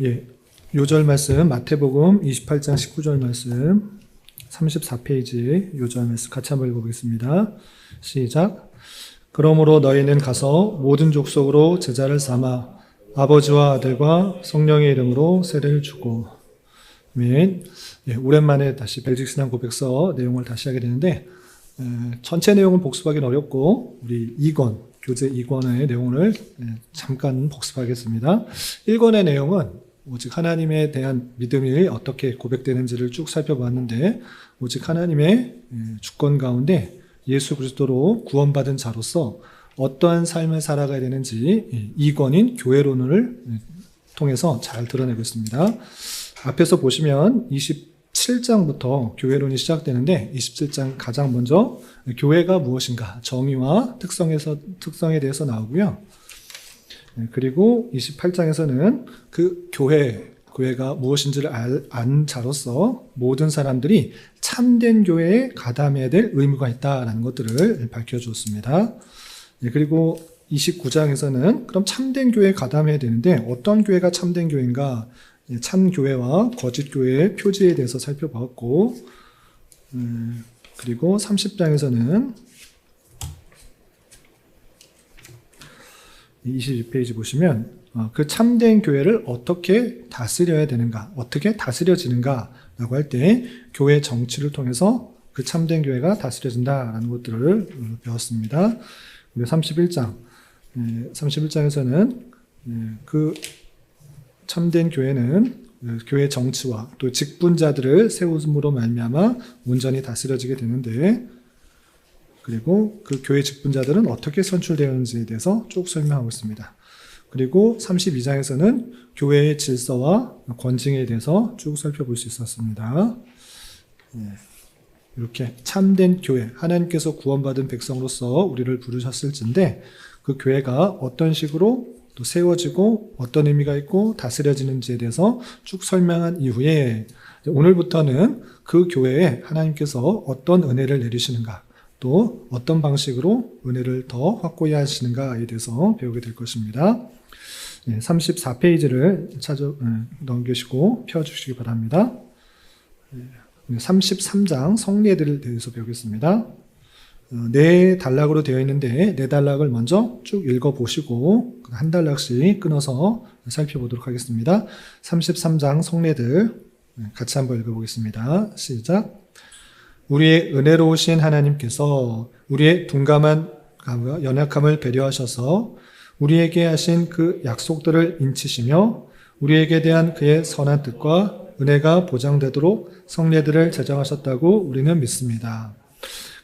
예, 요절 말씀 마태복음 28장 19절 말씀 34페이지 요절 말씀 같이 한번 읽어보겠습니다. 시작. 그러므로 너희는 가서 모든 족속으로 제자를 삼아 아버지와 아들과 성령의 이름으로 세례를 주고. 아멘. 예, 오랜만에 다시 벨직신앙 고백서 내용을 다시 하게 되는데 전체 내용은 복습하기는 어렵고 우리 2권 교재 2권의 내용을 잠깐 복습하겠습니다. 1권의 내용은 오직 하나님에 대한 믿음이 어떻게 고백되는지를 쭉 살펴봤는데, 오직 하나님의 주권 가운데 예수 그리스도로 구원받은 자로서 어떠한 삶을 살아가야 되는지 2권인 교회론을 통해서 잘 드러내고 있습니다. 앞에서 보시면 27장부터 교회론이 시작되는데 27장 가장 먼저 교회가 무엇인가 정의와 특성에 대해서 나오고요. 그리고 28장에서는 그 교회가 무엇인지를 안 자로서 모든 사람들이 참된 교회에 가담해야 될 의무가 있다라는 것들을 밝혀주었습니다. 그리고 29장에서는 그럼 참된 교회에 가담해야 되는데 어떤 교회가 참된 교회인가, 참 교회와 거짓 교회의 표지에 대해서 살펴봤고, 그리고 30장에서는 22페이지 보시면 그 참된 교회를 어떻게 다스려야 되는가, 어떻게 다스려지는가 라고 할 때 교회 정치를 통해서 그 참된 교회가 다스려진다라는 것들을 배웠습니다. 그리고 31장에서는 그 참된 교회는 교회 정치와 또 직분자들을 세움으로 말미암아 온전히 다스려지게 되는데, 그리고 그 교회 직분자들은 어떻게 선출되었는지에 대해서 쭉 설명하고 있습니다. 그리고 32장에서는 교회의 질서와 권징에 대해서 쭉 살펴볼 수 있었습니다. 이렇게 참된 교회, 하나님께서 구원받은 백성으로서 우리를 부르셨을진데 그 교회가 어떤 식으로 또 세워지고 어떤 의미가 있고 다스려지는지에 대해서 쭉 설명한 이후에 오늘부터는 그 교회에 하나님께서 어떤 은혜를 내리시는가, 또 어떤 방식으로 은혜를 더 확고히 하시는가에 대해서 배우게 될 것입니다. 34페이지를 넘기시고 펴주시기 바랍니다. 33장 성례들에 대해서 배우겠습니다. 네 단락으로 되어 있는데 네 단락을 먼저 쭉 읽어보시고 한 단락씩 끊어서 살펴보도록 하겠습니다. 33장 성례들 같이 한번 읽어보겠습니다. 시작. 우리의 은혜로우신 하나님께서 우리의 둔감한 연약함을 배려하셔서 우리에게 하신 그 약속들을 인치시며 우리에게 대한 그의 선한 뜻과 은혜가 보장되도록 성례들을 제정하셨다고 우리는 믿습니다.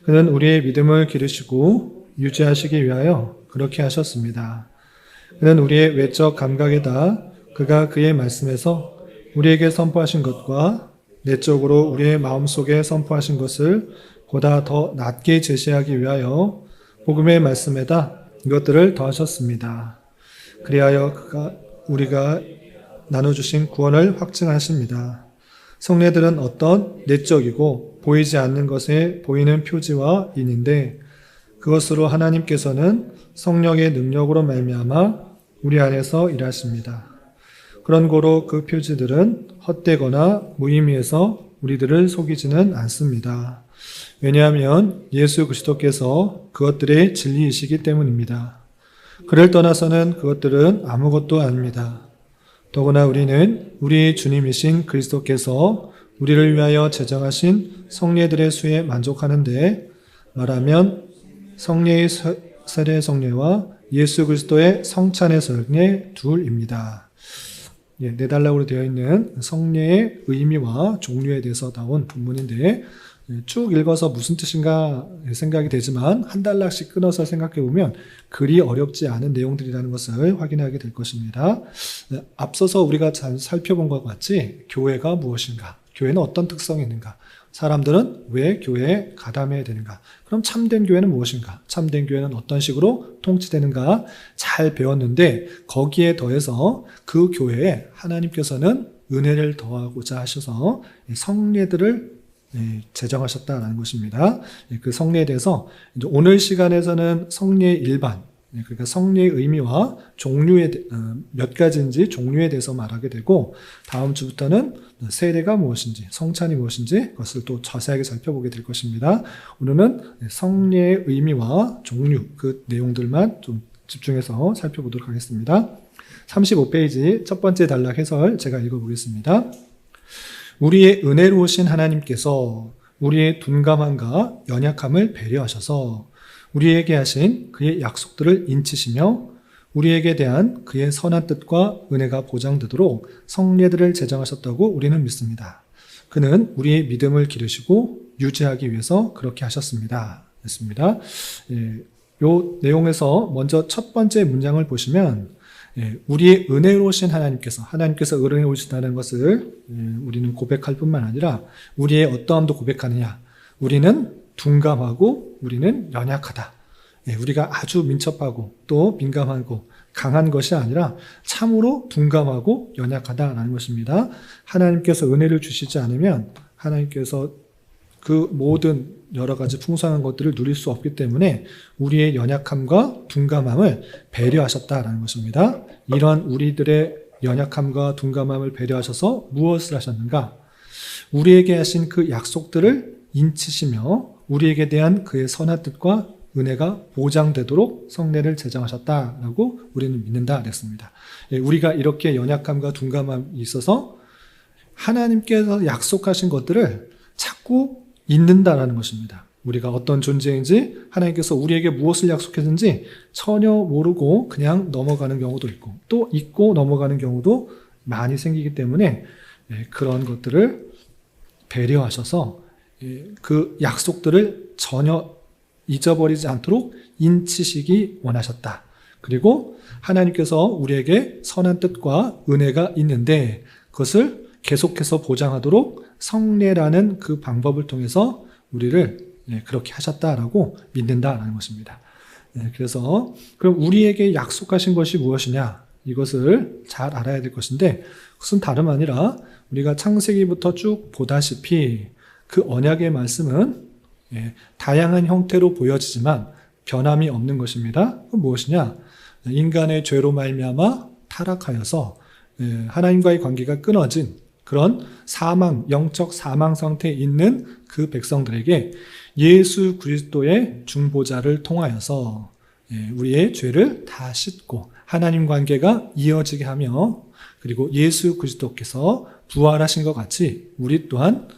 그는 우리의 믿음을 기르시고 유지하시기 위하여 그렇게 하셨습니다. 그는 우리의 외적 감각에다 그가 그의 말씀에서 우리에게 선포하신 것과 내적으로 우리의 마음속에 선포하신 것을 보다 더 낮게 제시하기 위하여 복음의 말씀에다 이것들을 더하셨습니다. 그리하여 우리가 나눠주신 구원을 확증하십니다. 성례들은 어떤 내적이고 보이지 않는 것에 보이는 표지와 인인데 그것으로 하나님께서는 성령의 능력으로 말미암아 우리 안에서 일하십니다. 그런 고로 그 표지들은 헛되거나 무의미해서 우리들을 속이지는 않습니다. 왜냐하면 예수 그리스도께서 그것들의 진리이시기 때문입니다. 그를 떠나서는 그것들은 아무것도 아닙니다. 더구나 우리는 우리 주님이신 그리스도께서 우리를 위하여 제정하신 성례들의 수에 만족하는데, 말하면 성례의 세례 성례와 예수 그리스도의 성찬의 성례 둘입니다. 네 단락으로 되어 있는 성례의 의미와 종류에 대해서 나온 본문인데 쭉 읽어서 무슨 뜻인가 생각이 되지만 한 단락씩 끊어서 생각해 보면 그리 어렵지 않은 내용들이라는 것을 확인하게 될 것입니다. 앞서서 우리가 잘 살펴본 것과 같이 교회가 무엇인가, 교회는 어떤 특성이 있는가, 사람들은 왜 교회에 가담해야 되는가, 그럼 참된 교회는 무엇인가, 참된 교회는 어떤 식으로 통치되는가 잘 배웠는데 거기에 더해서 그 교회에 하나님께서는 은혜를 더하고자 하셔서 성례들을 제정하셨다는 것입니다. 그 성례에 대해서 오늘 시간에서는 성례 일반, 그러니까 성례의 의미와 몇 가지인지 종류에 대해서 말하게 되고, 다음 주부터는 세례가 무엇인지, 성찬이 무엇인지 그것을 또 자세하게 살펴보게 될 것입니다. 오늘은 성례의 의미와 종류, 그 내용들만 좀 집중해서 살펴보도록 하겠습니다. 35페이지 첫 번째 단락 해설 제가 읽어보겠습니다. 우리의 은혜로우신 하나님께서 우리의 둔감함과 연약함을 배려하셔서 우리에게 하신 그의 약속들을 인치시며 우리에게 대한 그의 선한 뜻과 은혜가 보장되도록 성례들을 제정하셨다고 우리는 믿습니다. 그는 우리의 믿음을 기르시고 유지하기 위해서 그렇게 하셨습니다. 됐습니다. 이 내용에서 먼저 첫 번째 문장을 보시면 우리의 은혜로우신 하나님께서 은혜로우시다는 것을 우리는 고백할 뿐만 아니라 우리의 어떠함도 고백하느냐. 우리는 둔감하고 우리는 연약하다. 우리가 아주 민첩하고 또 민감하고 강한 것이 아니라 참으로 둔감하고 연약하다라는 것입니다. 하나님께서 은혜를 주시지 않으면 하나님께서 그 모든 여러 가지 풍성한 것들을 누릴 수 없기 때문에 우리의 연약함과 둔감함을 배려하셨다라는 것입니다. 이런 우리들의 연약함과 둔감함을 배려하셔서 무엇을 하셨는가? 우리에게 하신 그 약속들을 인치시며 우리에게 대한 그의 선한 뜻과 은혜가 보장되도록 성례를 제정하셨다라고 우리는 믿는다 그랬습니다. 우리가 이렇게 연약함과 둔감함이 있어서 하나님께서 약속하신 것들을 자꾸 잊는다라는 것입니다. 우리가 어떤 존재인지 하나님께서 우리에게 무엇을 약속했는지 전혀 모르고 그냥 넘어가는 경우도 있고 또 잊고 넘어가는 경우도 많이 생기기 때문에 그런 것들을 배려하셔서 그 약속들을 전혀 잊어버리지 않도록 인치시기 원하셨다. 그리고 하나님께서 우리에게 선한 뜻과 은혜가 있는데 그것을 계속해서 보장하도록 성례라는 그 방법을 통해서 우리를 그렇게 하셨다라고 믿는다라는 것입니다. 그래서 그럼 우리에게 약속하신 것이 무엇이냐? 이것을 잘 알아야 될 것인데 그것은 다름 아니라 우리가 창세기부터 쭉 보다시피 그 언약의 말씀은 다양한 형태로 보여지지만 변함이 없는 것입니다. 그건 무엇이냐? 인간의 죄로 말미암아 타락하여서 하나님과의 관계가 끊어진 그런 영적 사망 상태에 있는 그 백성들에게 예수 그리스도의 중보자를 통하여서 우리의 죄를 다 씻고 하나님 관계가 이어지게 하며 그리고 예수 그리스도께서 부활하신 것 같이 우리 또한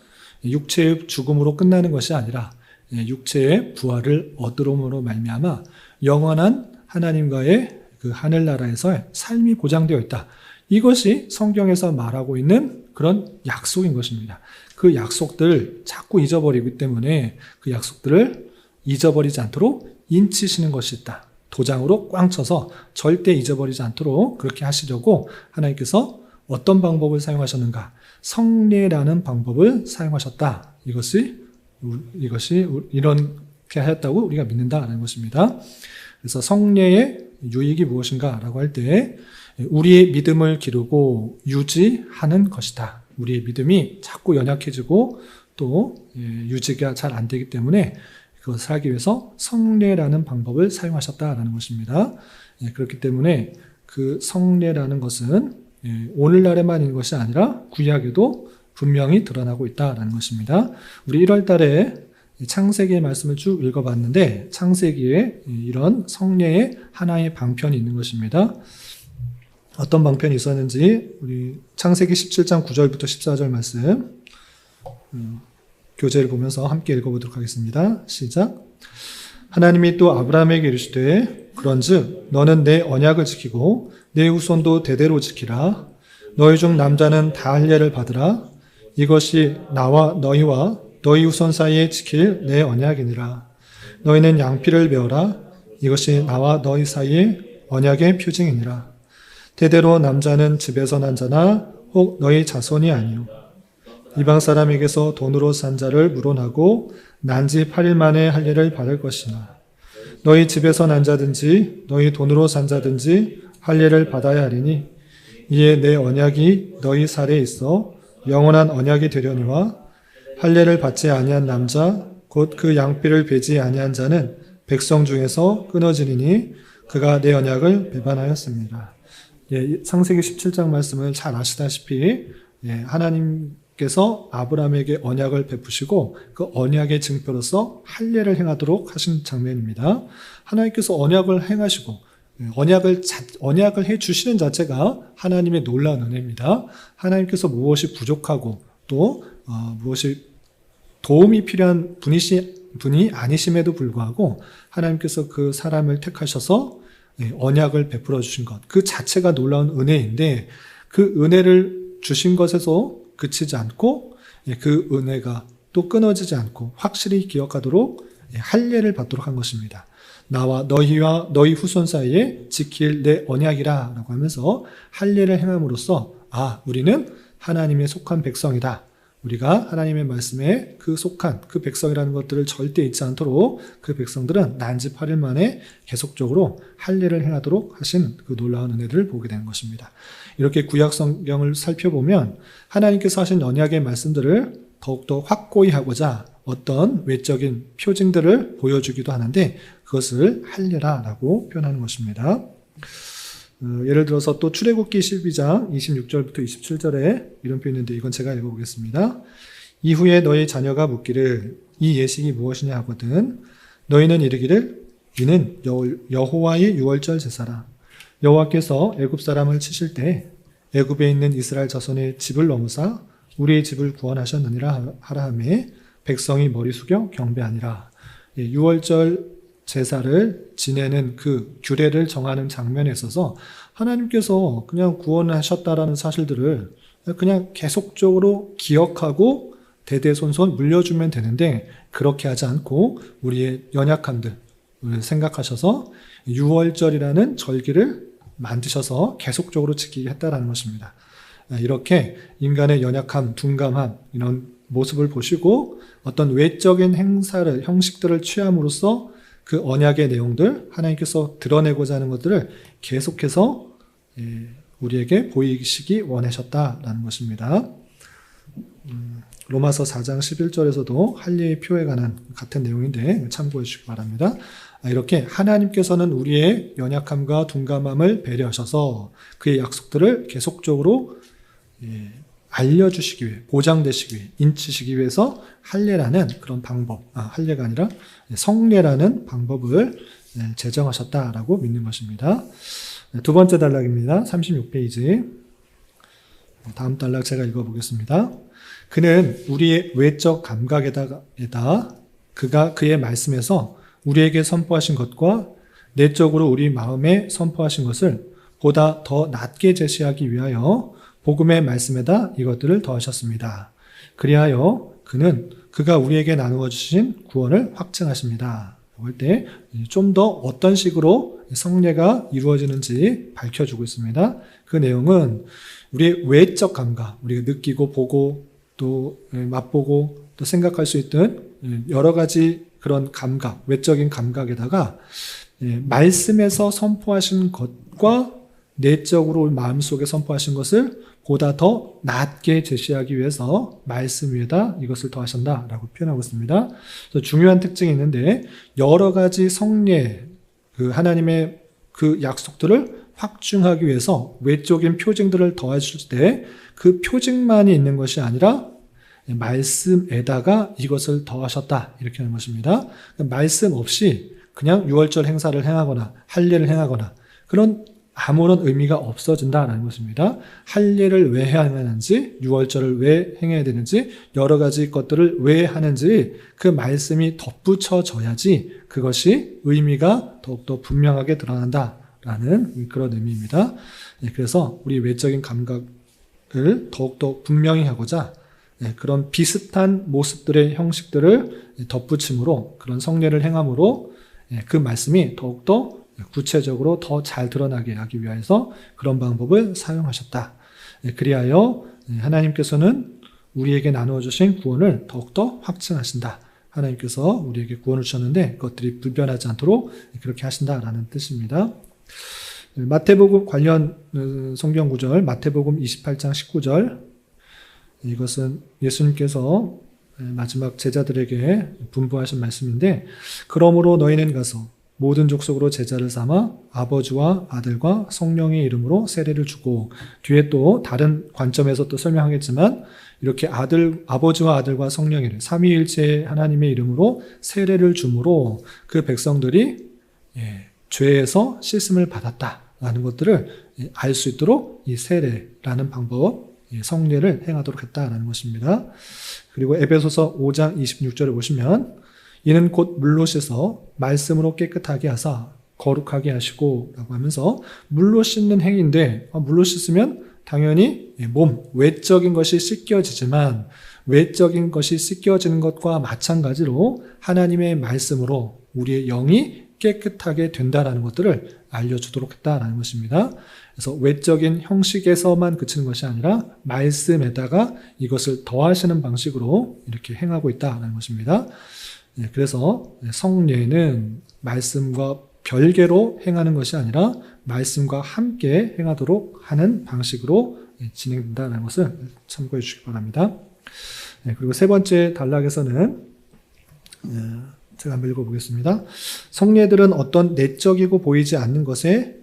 육체의 죽음으로 끝나는 것이 아니라 육체의 부활을 얻음으로 말미암아 영원한 하나님과의 그 하늘나라에서의 삶이 보장되어 있다. 이것이 성경에서 말하고 있는 그런 약속인 것입니다. 그 약속들을 자꾸 잊어버리기 때문에 그 약속들을 잊어버리지 않도록 인치시는 것이 있다. 도장으로 꽝 쳐서 절대 잊어버리지 않도록 그렇게 하시려고 하나님께서 어떤 방법을 사용하셨는가? 성례라는 방법을 사용하셨다. 이것이 이렇게 하셨다고 우리가 믿는다라는 것입니다. 그래서 성례의 유익이 무엇인가라고 할 때 우리의 믿음을 기르고 유지하는 것이다. 우리의 믿음이 자꾸 연약해지고 또 유지가 잘 안 되기 때문에 그것을 하기 위해서 성례라는 방법을 사용하셨다라는 것입니다. 그렇기 때문에 그 성례라는 것은 오늘날에만 있는 것이 아니라 구약에도 분명히 드러나고 있다라는 것입니다. 우리 1월 달에 창세기의 말씀을 쭉 읽어봤는데 창세기에 이런 성례의 하나의 방편이 있는 것입니다. 어떤 방편이 있었는지 우리 창세기 17장 9절부터 14절 말씀 교재를 보면서 함께 읽어보도록 하겠습니다. 시작. 하나님이 또 아브라함에게 이르시되 그런즉 너는 내 언약을 지키고 내 후손도 대대로 지키라. 너희 중 남자는 다 할례를 받으라. 이것이 나와 너희와 너희 후손 사이에 지킬 내 언약이니라. 너희는 양피를 베어라. 이것이 나와 너희 사이에 언약의 표징이니라. 대대로 남자는 집에서 난 자나 혹 너희 자손이 아니요 이방 사람에게서 돈으로 산 자를 물어나고 난 지 8일 만에 할례를 받을 것이나 너희 집에서 난 자든지 너희 돈으로 산 자든지 할례를 받아야 하리니 이에 내 언약이 너희 살에 있어 영원한 언약이 되려니와 할례를 받지 아니한 남자 곧 그 양피를 베지 아니한 자는 백성 중에서 끊어지리니 그가 내 언약을 배반하였습니다. 예, 창세기 17장 말씀을 잘 아시다시피 예, 하나님께서 아브라함에게 언약을 베푸시고 그 언약의 증표로서 할례를 행하도록 하신 장면입니다. 하나님께서 언약을 행하시고 언약을 해 주시는 자체가 하나님의 놀라운 은혜입니다. 하나님께서 무엇이 부족하고 또 무엇이 도움이 필요한 분이 아니심에도 불구하고 하나님께서 그 사람을 택하셔서 언약을 베풀어 주신 것, 그 자체가 놀라운 은혜인데 그 은혜를 주신 것에서 그치지 않고 그 은혜가 또 끊어지지 않고 확실히 기억하도록 할례를 받도록 한 것입니다. 나와 너희와 너희 후손 사이에 지킬 내 언약이라 라고 하면서 할례를 행함으로써 우리는 하나님의 속한 백성이다. 우리가 하나님의 말씀에 속한 그 백성이라는 것들을 절대 잊지 않도록 그 백성들은 난지 8일 만에 계속적으로 할례를 행하도록 하신 그 놀라운 은혜를 보게 되는 것입니다. 이렇게 구약 성경을 살펴보면 하나님께서 하신 언약의 말씀들을 더욱더 확고히 하고자 어떤 외적인 표징들을 보여주기도 하는데 그것을 할례라고 표현하는 것입니다. 예를 들어서 또 출애굽기 12장 26절부터 27절에 이런 표현이 있는데 이건 제가 읽어보겠습니다. 이후에 너희 자녀가 묻기를 이 예식이 무엇이냐 하거든 너희는 이르기를 이는 여호와의 유월절 제사라. 여호와께서 애굽 사람을 치실 때 애굽에 있는 이스라엘 자손의 집을 넘으사 우리의 집을 구원하셨느니라 하라 하매 백성이 머리 숙여 경배하니라. 유월절 제사를 지내는 그 규례를 정하는 장면에 있어서 하나님께서 그냥 구원하셨다라는 사실들을 그냥 계속적으로 기억하고 대대손손 물려주면 되는데 그렇게 하지 않고 우리의 연약함들을 생각하셔서 유월절이라는 절기를 만드셔서 계속적으로 지키게 했다라는 것입니다. 이렇게 인간의 연약함, 둔감함 이런 모습을 보시고 어떤 외적인 형식들을 취함으로써 그 언약의 내용들, 하나님께서 드러내고자 하는 것들을 계속해서 우리에게 보이시기 원하셨다라는 것입니다. 로마서 4장 11절에서도 할례의 표에 관한 같은 내용인데 참고해 주시기 바랍니다. 이렇게 하나님께서는 우리의 연약함과 둔감함을 배려하셔서 그의 약속들을 계속적으로 알려주시기 위해, 보장되시기 위해, 인치시기 위해서 할례라는 그런 방법, 할례가 아니라 성례라는 방법을 제정하셨다라고 믿는 것입니다. 두 번째 단락입니다. 36페이지. 다음 단락 제가 읽어보겠습니다. 그는 우리의 외적 감각에다 그가 그의 말씀에서 우리에게 선포하신 것과 내적으로 우리 마음에 선포하신 것을 보다 더 낮게 제시하기 위하여 복음의 말씀에다 이것들을 더하셨습니다. 그리하여 그가 우리에게 나누어 주신 구원을 확증하십니다. 할 때 좀 더 어떤 식으로 성례가 이루어지는지 밝혀주고 있습니다. 그 내용은 우리의 외적 감각, 우리가 느끼고 보고 또 맛보고 또 생각할 수 있던 여러 가지 그런 감각, 외적인 감각에다가 말씀에서 선포하신 것과 내적으로 마음속에 선포하신 것을 보다 더 낮게 제시하기 위해서 말씀 위에다 이것을 더하신다라고 표현하고 있습니다. 그래서 중요한 특징이 있는데 여러 가지 성례, 그 하나님의 그 약속들을 확증하기 위해서 외적인 표징들을 더하실 때 그 표징만이 있는 것이 아니라 말씀에다가 이것을 더하셨다 이렇게 하는 것입니다. 말씀 없이 그냥 유월절 행사를 행하거나 할례를 행하거나 그런 아무런 의미가 없어진다라는 것입니다. 할례를 왜 해야 하는지, 유월절을 왜 행해야 되는지, 여러 가지 것들을 왜 하는지 그 말씀이 덧붙여져야지 그것이 의미가 더욱더 분명하게 드러난다라는 그런 의미입니다. 그래서 우리 외적인 감각을 더욱더 분명히 하고자 그런 비슷한 모습들의 형식들을 덧붙임으로 그런 성례를 행함으로 그 말씀이 더욱더 구체적으로 더 잘 드러나게 하기 위해서 그런 방법을 사용하셨다. 그리하여 하나님께서는 우리에게 나누어 주신 구원을 더욱더 확증하신다. 하나님께서 우리에게 구원을 주셨는데 그것들이 불변하지 않도록 그렇게 하신다라는 뜻입니다. 마태복음 관련 성경 구절, 마태복음 28장 19절. 이것은 예수님께서 마지막 제자들에게 분부하신 말씀인데 그러므로 너희는 가서 모든 족속으로 제자를 삼아 아버지와 아들과 성령의 이름으로 세례를 주고, 뒤에 또 다른 관점에서 또 설명하겠지만 이렇게 아버지와 아들과 성령의 삼위일체 하나님의 이름으로 세례를 주므로 그 백성들이 죄에서 씻음을 받았다라는 것들을 알 수 있도록 이 세례라는 방법, 성례를 행하도록 했다라는 것입니다. 그리고 에베소서 5장 26절에 보시면 이는 곧 물로 씻어 말씀으로 깨끗하게 하사 거룩하게 하시고 라고 하면서 물로 씻는 행위인데, 물로 씻으면 당연히 몸, 외적인 것이 씻겨지지만 외적인 것이 씻겨지는 것과 마찬가지로 하나님의 말씀으로 우리의 영이 깨끗하게 된다라는 것들을 알려주도록 했다라는 것입니다. 그래서 외적인 형식에서만 그치는 것이 아니라 말씀에다가 이것을 더하시는 방식으로 이렇게 행하고 있다라는 것입니다. 그래서 성례는 말씀과 별개로 행하는 것이 아니라 말씀과 함께 행하도록 하는 방식으로 진행된다는 것을 참고해 주시기 바랍니다. 그리고 세 번째 단락에서는 제가 한번 읽어보겠습니다. 성례들은 어떤 내적이고 보이지 않는 것에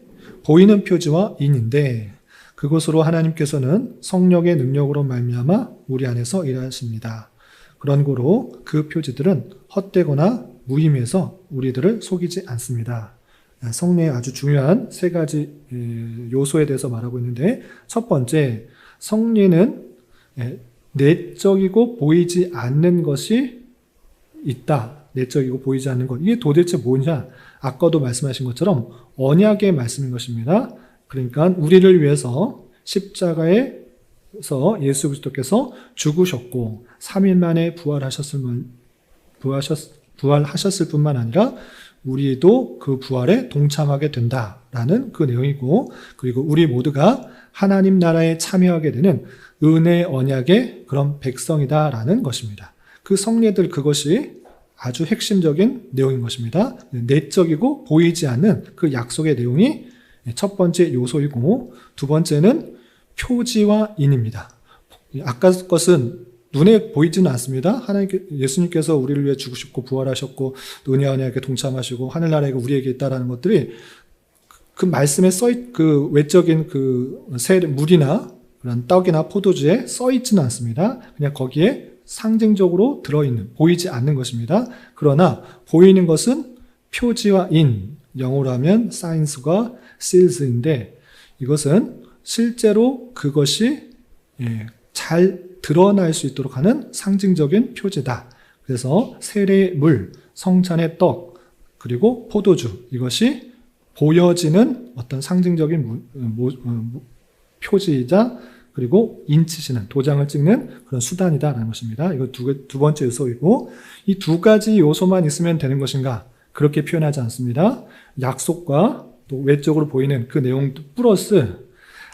보이는 표지와 인인데 그것으로 하나님께서는 성령의 능력으로 말미암아 우리 안에서 일하십니다. 그런 고로 그 표지들은 헛되거나 무의미해서 우리들을 속이지 않습니다. 성례의 아주 중요한 세 가지 요소에 대해서 말하고 있는데, 첫 번째, 성례는 내적이고 보이지 않는 것이 있다. 내적이고 보이지 않는 것. 이게 도대체 뭐냐? 아까도 말씀하신 것처럼 언약의 말씀인 것입니다. 그러니까 우리를 위해서 십자가에서 예수 그리스도께서 죽으셨고 3일 만에 부활하셨을 뿐만 아니라 우리도 그 부활에 동참하게 된다라는 그 내용이고, 그리고 우리 모두가 하나님 나라에 참여하게 되는 은혜 언약의 그런 백성이다라는 것입니다. 그 성례들, 그것이 아주 핵심적인 내용인 것입니다. 내적이고 보이지 않는 그 약속의 내용이 첫 번째 요소이고, 두 번째는 표지와 인입니다. 아까 것은 눈에 보이지는 않습니다. 예수님께서 우리를 위해 죽으셨고 부활하셨고 은혜 언약에 동참하시고 하늘나라가 우리에게 있다라는 것들이 그 말씀에 그 외적인 그 물이나 그런 떡이나 포도주에 써 있지는 않습니다. 그냥 거기에 상징적으로 들어있는, 보이지 않는 것입니다. 그러나 보이는 것은 표지와 인, 영어로 하면 signs과 seals인데, 이것은 실제로 그것이 잘 드러날 수 있도록 하는 상징적인 표지다. 그래서 세례의 물, 성찬의 떡, 그리고 포도주, 이것이 보여지는 어떤 상징적인 표지이자 그리고 인치시는, 도장을 찍는 그런 수단이다라는 것입니다. 이거 두 번째 요소이고, 이 두 가지 요소만 있으면 되는 것인가? 그렇게 표현하지 않습니다. 약속과 또 외적으로 보이는 그 내용도 플러스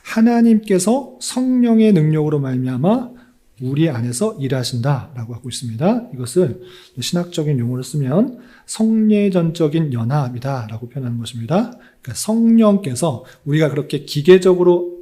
하나님께서 성령의 능력으로 말미암아 우리 안에서 일하신다라고 하고 있습니다. 이것을 신학적인 용어를 쓰면 성례전적인 연합이다라고 표현하는 것입니다. 그러니까 성령께서, 우리가 그렇게 기계적으로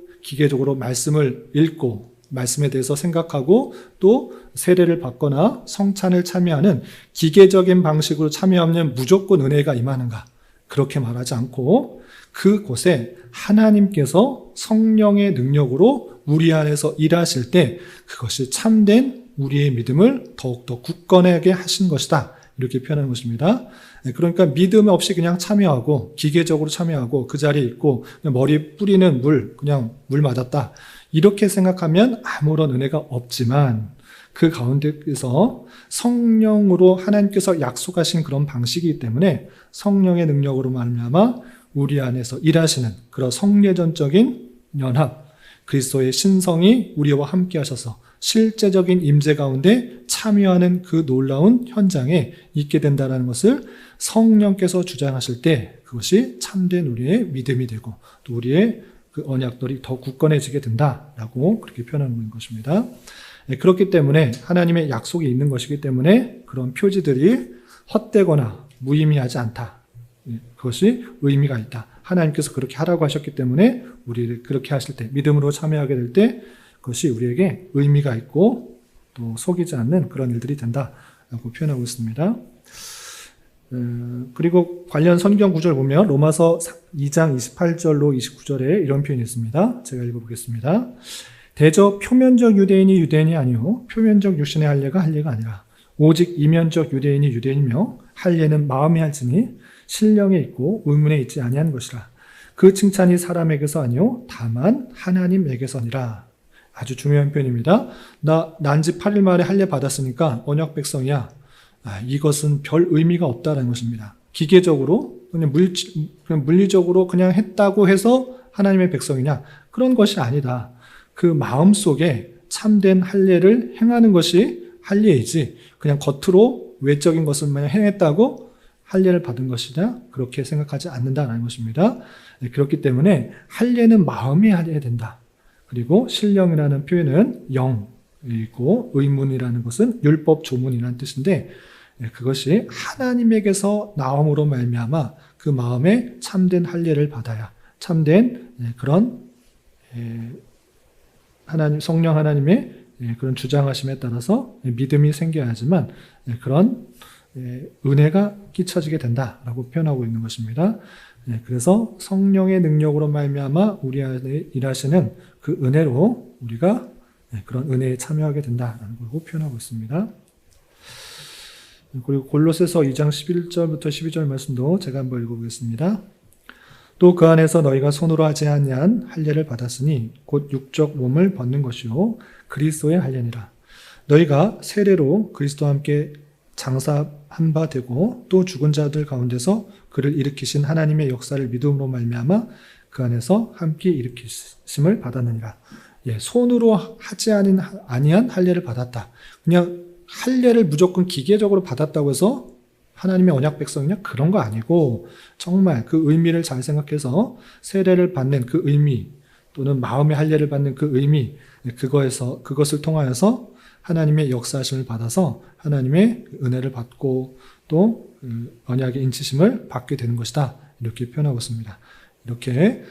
말씀을 읽고 말씀에 대해서 생각하고 또 세례를 받거나 성찬을 참여하는 기계적인 방식으로 참여하면 무조건 은혜가 임하는가? 그렇게 말하지 않고 그곳에 하나님께서 성령의 능력으로 우리 안에서 일하실 때 그것이 참된 우리의 믿음을 더욱더 굳건하게 하신 것이다. 이렇게 표현하는 것입니다. 그러니까 믿음 없이 그냥 참여하고 기계적으로 참여하고 그 자리에 있고 그냥 머리 뿌리는 그냥 물 맞았다. 이렇게 생각하면 아무런 은혜가 없지만 그 가운데에서 성령으로 하나님께서 약속하신 그런 방식이기 때문에 성령의 능력으로 말미암아 우리 안에서 일하시는 그런 성례전적인 연합, 그리스도의 신성이 우리와 함께 하셔서 실제적인 임재 가운데 참여하는 그 놀라운 현장에 있게 된다는 것을 성령께서 주장하실 때 그것이 참된 우리의 믿음이 되고 또 우리의 그 언약들이 더 굳건해지게 된다라고 그렇게 표현하는 것입니다. 그렇기 때문에 하나님의 약속이 있는 것이기 때문에 그런 표지들이 헛되거나 무의미하지 않다. 그것이 의미가 있다. 하나님께서 그렇게 하라고 하셨기 때문에 우리를 그렇게 하실 때 믿음으로 참여하게 될 때 그것이 우리에게 의미가 있고 또 속이지 않는 그런 일들이 된다라고 표현하고 있습니다. 그리고 관련 성경 구절 보면 로마서 2장 28절로 29절에 이런 표현이 있습니다. 제가 읽어보겠습니다. 대저 표면적 유대인이 유대인이 아니요 표면적 육신의 할례가 할례가 아니라 오직 이면적 유대인이 유대인이며 할례는 마음에 할지니 신령에 있고 의문에 있지 아니한 것이라. 그 칭찬이 사람에게서 아니요 다만 하나님에게서니라. 아주 중요한 표현입니다. 나 난지 8일 만에 할례 받았으니까 언약 백성이야. 이것은 별 의미가 없다는 것입니다. 기계적으로 그냥 물리적으로 그냥 했다고 해서 하나님의 백성이냐? 그런 것이 아니다. 그 마음 속에 참된 할례를 행하는 것이 할례이지 그냥 겉으로 외적인 것을 만약 행했다고 할례를 받은 것이냐? 그렇게 생각하지 않는다는 것입니다. 그렇기 때문에 할례는 마음이 해야 된다. 그리고 신령이라는 표현은 영이고 의문이라는 것은 율법 조문이라는 뜻인데 그것이 하나님에게서 나옴으로 말미암아 그 마음에 참된 할례를 받아야 참된 그런 하나님 성령 하나님의 그런 주장하심에 따라서 믿음이 생겨야지만 그런 은혜가 끼쳐지게 된다라고 표현하고 있는 것입니다. 그래서 성령의 능력으로 말미암아 우리 안에 일하시는 그 은혜로 우리가 그런 은혜에 참여하게 된다라는 걸 표현하고 있습니다. 그리고 골로새서 2장 11절부터 12절 말씀도 제가 한번 읽어보겠습니다. 또 그 안에서 너희가 손으로 하지 아니한 할례를 받았으니 곧 육적 몸을 벗는 것이요 그리스도의 할례니라. 너희가 세례로 그리스도와 함께 장사한 바 되고 또 죽은 자들 가운데서 그를 일으키신 하나님의 역사를 믿음으로 말미암아 그 안에서 함께 일으키심을 받았느니라. 손으로 하지 아니한 할례를 받았다. 그냥 할례를 무조건 기계적으로 받았다고 해서 하나님의 언약 백성이냐? 그런 거 아니고 정말 그 의미를 잘 생각해서 세례를 받는 그 의미 또는 마음의 할례를 받는 그 의미 그것을 통하여서 하나님의 역사하심을 받아서 하나님의 은혜를 받고 또 언약의 인치심을 받게 되는 것이다. 이렇게 표현하고 있습니다. 이렇게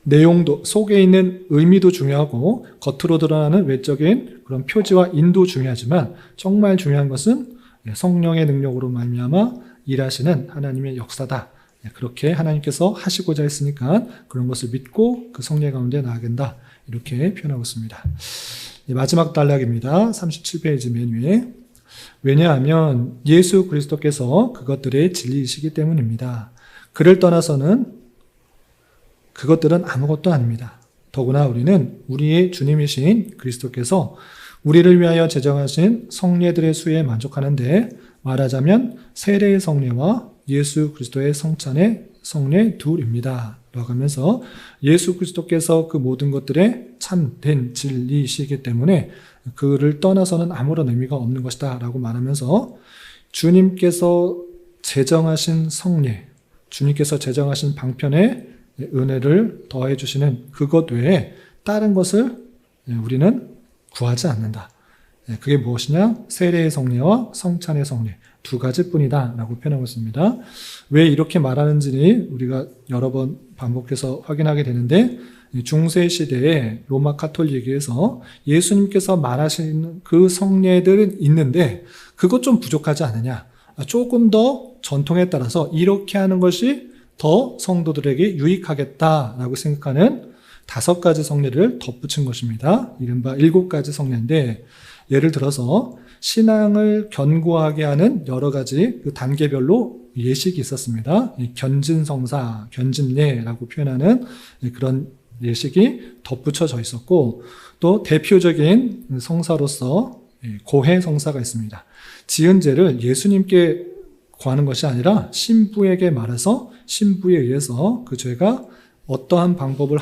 내용도 속에 있는 의미도 중요하고 겉으로 드러나는 외적인 그런 표지와 인도 중요하지만 정말 중요한 것은 성령의 능력으로 말미암아 일하시는 하나님의 역사다. 그렇게 하나님께서 하시고자 했으니까 그런 것을 믿고 그 성령 가운데 나아간다. 이렇게 표현하고 있습니다. 마지막 단락입니다. 37페이지 맨 위에. 왜냐하면 예수 그리스도께서 그것들의 진리이시기 때문입니다. 그를 떠나서는 그것들은 아무것도 아닙니다. 더구나 우리는 우리의 주님이신 그리스도께서 우리를 위하여 제정하신 성례들의 수에 만족하는데 말하자면 세례의 성례와 예수 그리스도의 성찬의 성례 둘입니다. 라고 하면서 예수 그리스도께서 그 모든 것들의 참된 진리이시기 때문에 그를 떠나서는 아무런 의미가 없는 것이다 라고 말하면서 주님께서 제정하신 성례, 주님께서 제정하신 방편에 은혜를 더해 주시는 그것 외에 다른 것을 우리는 구하지 않는다. 그게 무엇이냐? 세례의 성례와 성찬의 성례 두 가지뿐이다 라고 표현하고 있습니다. 왜 이렇게 말하는지 우리가 여러 번 반복해서 확인하게 되는데 중세 시대에 로마 카톨릭에서 예수님께서 말하시는 그 성례들은 있는데 그것 좀 부족하지 않느냐? 조금 더 전통에 따라서 이렇게 하는 것이 더 성도들에게 유익하겠다라고 생각하는 5가지 성례를 덧붙인 것입니다. 이른바 7가지 성례인데 예를 들어서 신앙을 견고하게 하는 여러 가지 그 단계별로 예식이 있었습니다. 견진성사, 견진례라고 표현하는 그런 예식이 덧붙여져 있었고 또 대표적인 성사로서 고해 성사가 있습니다. 지은 죄를 예수님께 구하는 것이 아니라 신부에게 말해서 신부에 의해서 그 죄가 어떠한 방법을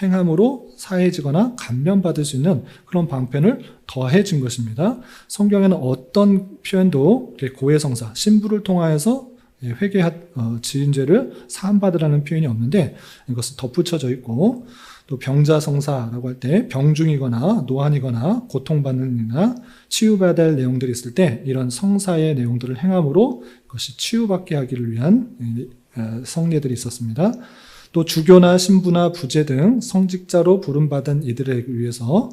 행함으로 사해지거나 감면받을 수 있는 그런 방편을 더해준 것입니다. 성경에는 어떤 표현도 고해성사, 신부를 통하여서 지은 죄를 사함받으라는 표현이 없는데 이것은 덧붙여져 있고 또 병자성사라고 할 때 병중이거나 노안이거나 고통받는 일이나 치유받아야 할 내용들이 있을 때 이런 성사의 내용들을 행함으로 그것이 치유받게 하기를 위한 성례들이 있었습니다. 또 주교나 신부나 부제 등 성직자로 부름받은 이들에 위해서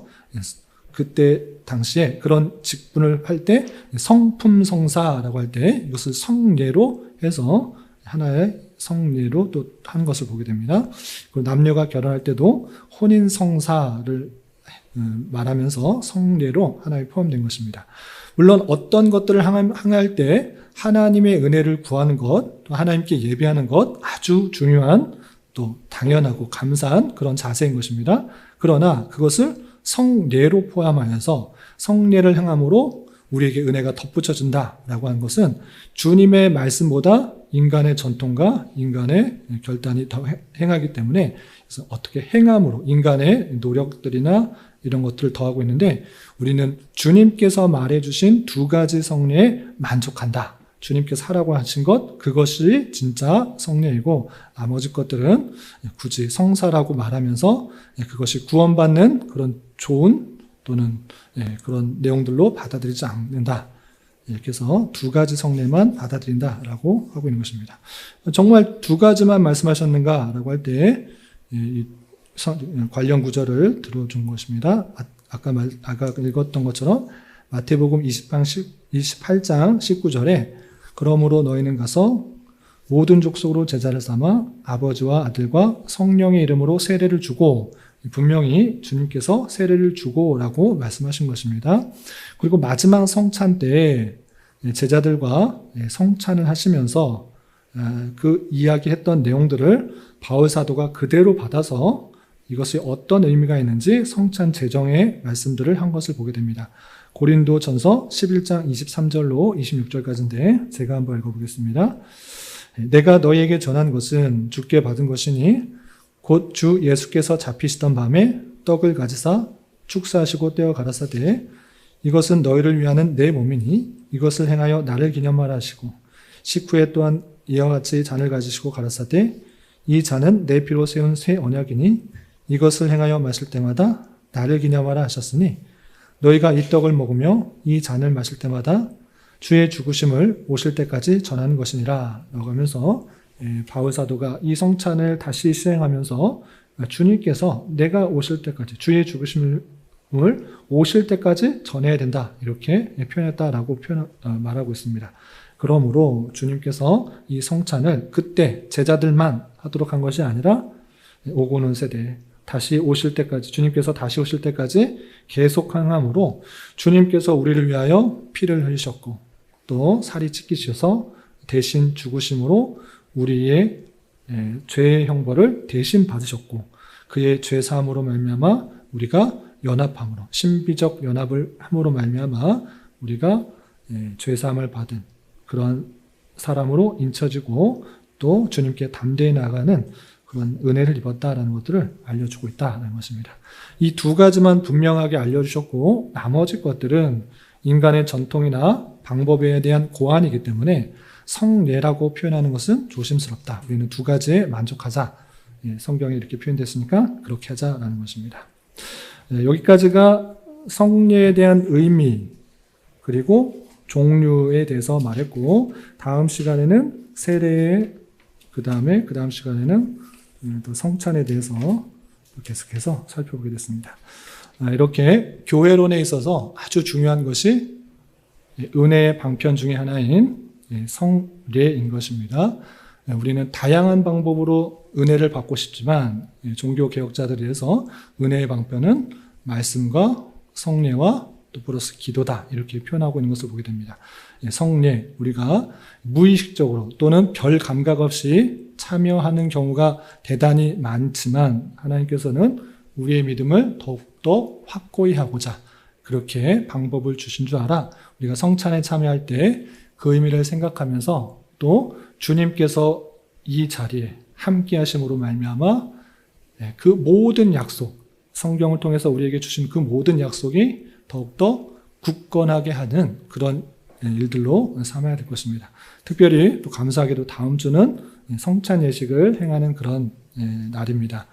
그때 당시에 그런 직분을 할 때 성품성사라고 할 때 이것을 성례로 해서 하나의 성례로 또 한 것을 보게 됩니다. 그리고 남녀가 결혼할 때도 혼인성사를 말하면서 성례로 하나에 포함된 것입니다. 물론 어떤 것들을 행할 때 하나님의 은혜를 구하는 것, 또 하나님께 예배하는 것 아주 중요한 또 당연하고 감사한 그런 자세인 것입니다. 그러나 그것을 성례로 포함하여서 성례를 행함으로 우리에게 은혜가 덧붙여진다라고 하는 것은 주님의 말씀보다 인간의 전통과 인간의 결단이 더 행하기 때문에 그래서 어떻게 행함으로 인간의 노력들이나 이런 것들을 더하고 있는데 우리는 주님께서 말해주신 두 가지 성례에 만족한다. 주님께서 하라고 하신 것 그것이 진짜 성례이고 나머지 것들은 굳이 성사라고 말하면서 그것이 구원받는 그런 좋은 또는 그런 내용들로 받아들이지 않는다. 이렇게 해서 두 가지 성례만 받아들인다라고 하고 있는 것입니다. 정말 두 가지만 말씀하셨는가라고 할 때 관련 구절을 들어준 것입니다. 아까 읽었던 것처럼 마태복음 28장 19절에 그러므로 너희는 가서 모든 족속으로 제자를 삼아 아버지와 아들과 성령의 이름으로 세례를 주고 분명히 주님께서 세례를 주고라고 말씀하신 것입니다. 그리고 마지막 성찬 때 제자들과 성찬을 하시면서 그 이야기했던 내용들을 바울 사도가 그대로 받아서 이것이 어떤 의미가 있는지 성찬 제정의 말씀들을 한 것을 보게 됩니다. 고린도전서 11장 23절로 26절까지인데 제가 한번 읽어보겠습니다. 내가 너희에게 전한 것은 주께 받은 것이니 곧 주 예수께서 잡히시던 밤에 떡을 가지사 축사하시고 떼어 가라사대 이것은 너희를 위하는 내 몸이니 이것을 행하여 나를 기념하라 하시고 식후에 또한 이와 같이 잔을 가지시고 가라사대 이 잔은 내 피로 세운 새 언약이니 이것을 행하여 마실 때마다 나를 기념하라 하셨으니 너희가 이 떡을 먹으며 이 잔을 마실 때마다 주의 죽으심을 오실 때까지 전하는 것이니라 라고 하면서 바울 사도가 이 성찬을 다시 시행하면서 주님께서 내가 오실 때까지 주의 죽으심을 오실 때까지 전해야 된다 이렇게 표현했다라고 말하고 있습니다. 그러므로 주님께서 이 성찬을 그때 제자들만 하도록 한 것이 아니라 오고 오는 세대 다시 오실 때까지 주님께서 다시 오실 때까지 계속 행함으로 주님께서 우리를 위하여 피를 흘리셨고 또 살이 찢기셔서 대신 죽으심으로 우리의 죄의 형벌을 대신 받으셨고 그의 죄 사함으로 말미암아 우리가 연합함으로 신비적 연합을 함으로 말미암아 우리가 죄 사함을 받은 그런 사람으로 인쳐지고 또 주님께 담대히 나아가는 그런 은혜를 입었다라는 것들을 알려주고 있다는 것입니다. 이 두 가지만 분명하게 알려주셨고 나머지 것들은 인간의 전통이나 방법에 대한 고안이기 때문에 성례라고 표현하는 것은 조심스럽다. 우리는 두 가지에 만족하자. 성경에 이렇게 표현됐으니까 그렇게 하자라는 것입니다. 여기까지가 성례에 대한 의미 그리고 종류에 대해서 말했고 다음 시간에는 세례 그 다음 시간에는 또 성찬에 대해서 계속해서 살펴보게 됐습니다. 이렇게 교회론에 있어서 아주 중요한 것이 은혜의 방편 중에 하나인 성례인 것입니다. 우리는 다양한 방법으로 은혜를 받고 싶지만 종교 개혁자들에 의해서 은혜의 방편은 말씀과 성례와 또 플러스 기도다 이렇게 표현하고 있는 것을 보게 됩니다. 성례 우리가 무의식적으로 또는 별 감각 없이 참여하는 경우가 대단히 많지만 하나님께서는 우리의 믿음을 더욱더 확고히 하고자 그렇게 방법을 주신 줄 알아 우리가 성찬에 참여할 때 그 의미를 생각하면서 또 주님께서 이 자리에 함께 하심으로 말미암아 그 모든 약속 성경을 통해서 우리에게 주신 그 모든 약속이 더욱더 굳건하게 하는 그런 일들로 삼아야 될 것입니다. 특별히 또 감사하게도 다음 주는 성찬 예식을 행하는 그런 날입니다.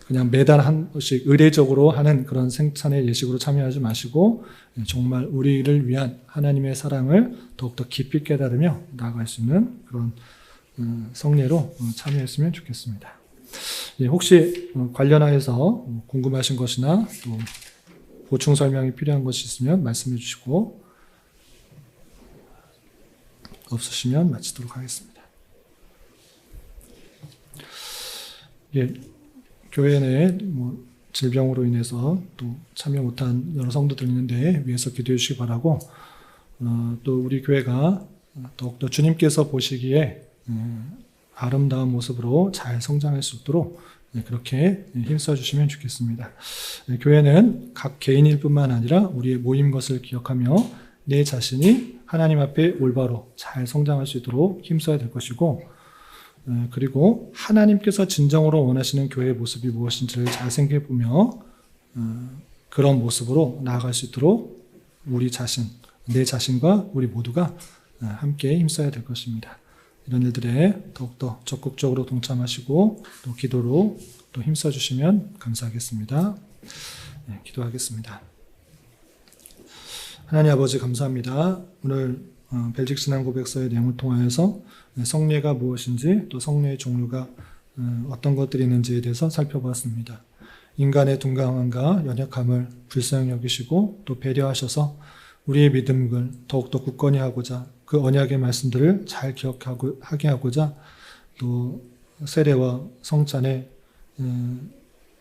그냥 매달 한 번씩 의례적으로 하는 그런 성찬의 예식으로 참여하지 마시고 정말 우리를 위한 하나님의 사랑을 더욱더 깊이 깨달으며 나아갈 수 있는 그런 성례로 참여했으면 좋겠습니다. 혹시 관련하여서 궁금하신 것이나 또 보충 설명이 필요한 것이 있으면 말씀해 주시고 없으시면 마치도록 하겠습니다. 예, 교회 내에 질병으로 인해서 또 참여 못한 여러 성도들 있는데 위해서 기도해 주시기 바라고, 또 우리 교회가 더욱더 주님께서 보시기에 아름다운 모습으로 잘 성장할 수 있도록 그렇게 힘써 주시면 좋겠습니다. 교회는 각 개인일 뿐만 아니라 우리의 모임 것을 기억하며 내 자신이 하나님 앞에 올바로 잘 성장할 수 있도록 힘써야 될 것이고, 그리고 하나님께서 진정으로 원하시는 교회의 모습이 무엇인지를 잘 생각해 보며 그런 모습으로 나아갈 수 있도록 우리 자신, 내 자신과 우리 모두가 함께 힘써야 될 것입니다. 이런 일들에 더욱더 적극적으로 동참하시고 또 기도로 또 힘써 주시면 감사하겠습니다. 네, 기도하겠습니다. 하나님 아버지 감사합니다. 오늘 벨직 신앙 고백서의 내용을 통하여서 성례가 무엇인지 또 성례의 종류가 어떤 것들이 있는지에 대해서 살펴보았습니다. 인간의 둔감함과 연약함을 불쌍히 여기시고 또 배려하셔서 우리의 믿음을 더욱더 굳건히 하고자 그 언약의 말씀들을 잘 기억하게 하고자 또 세례와 성찬의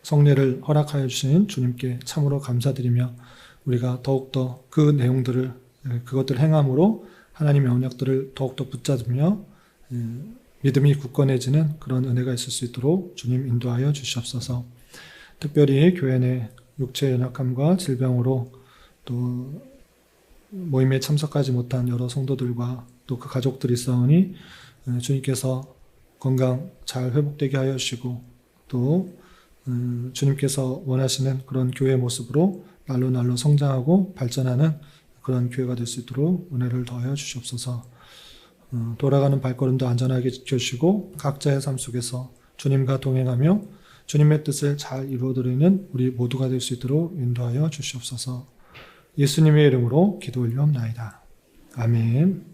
성례를 허락하여 주신 주님께 참으로 감사드리며 우리가 더욱더 그 내용들을 그것들 행함으로 하나님의 언약들을 더욱더 붙잡으며 믿음이 굳건해지는 그런 은혜가 있을 수 있도록 주님 인도하여 주시옵소서. 특별히 교회 내 육체의 연약함과 질병으로 또 모임에 참석하지 못한 여러 성도들과 또 그 가족들이 있사오니 주님께서 건강 잘 회복되게 하여 주시고 또 주님께서 원하시는 그런 교회의 모습으로 날로 성장하고 발전하는 그런 교회가 될 수 있도록 은혜를 더하여 주시옵소서. 돌아가는 발걸음도 안전하게 지켜주시고 각자의 삶 속에서 주님과 동행하며 주님의 뜻을 잘 이루어드리는 우리 모두가 될 수 있도록 인도하여 주시옵소서. 예수님의 이름으로 기도 올리옵나이다. 아멘.